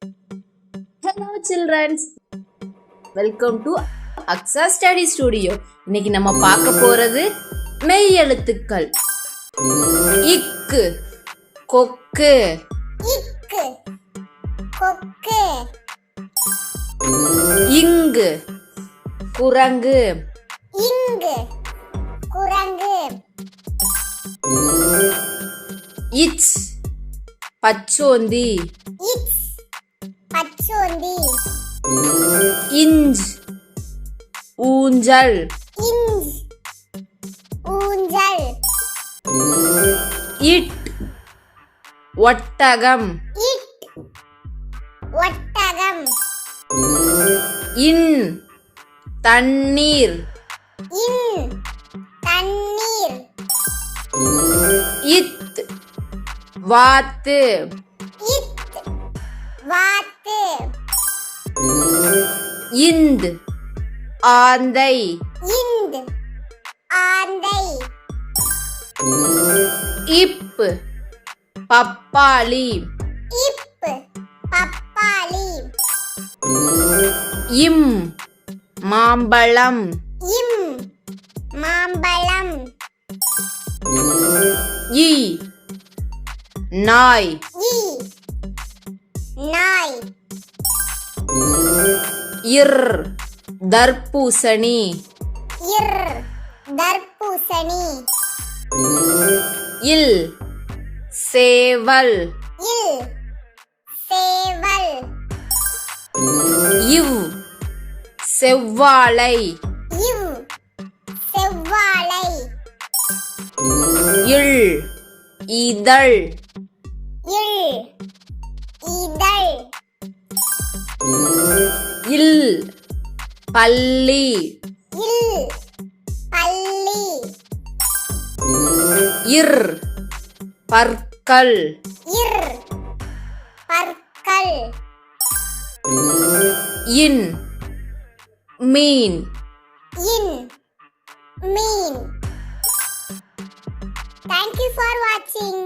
Hello childrens, welcome to Aksa Study Studio. இன்னைக்கு நம்ம பார்க்க போறது மெய் எழுத்துக்கள். இக்கு, கொக்கு, இக்கு, கொக்கு, இங்கு, குரங்கு, இங்கு, குரங்கு, இச், பச்சோந்தி, இச், பச்சோந்தி, இஞ்ச், ஊஞ்சல், இஞ்ச், ஊஞ்சல், இட், ஒட்டகம், இட், ஒட்டகம், இன், தண்ணீர், இன், தண்ணீர், இத், வாத்து, இத், வாத்து, இந்த், ஆந்தை, இந்த், ஆந்தை, இப், பப்பாளி, இப், பப்பாளி, இம், மாம்பழம், இம், மாம்பழம், இ, நாய், இ, நாய், இர், தர்பூசணி, இர், தர்பூசணி, இல், சேவல், இல், சேவல், இவ், செவ்வாழை, இவ், செவ்வாழை, இள், இதழ், இல், இதழ், இல், பல்லி, இல், பல்லி, இர், பற்கள், இர், பற்கள், இன், மீன். இன், மீன். Thank you for watching.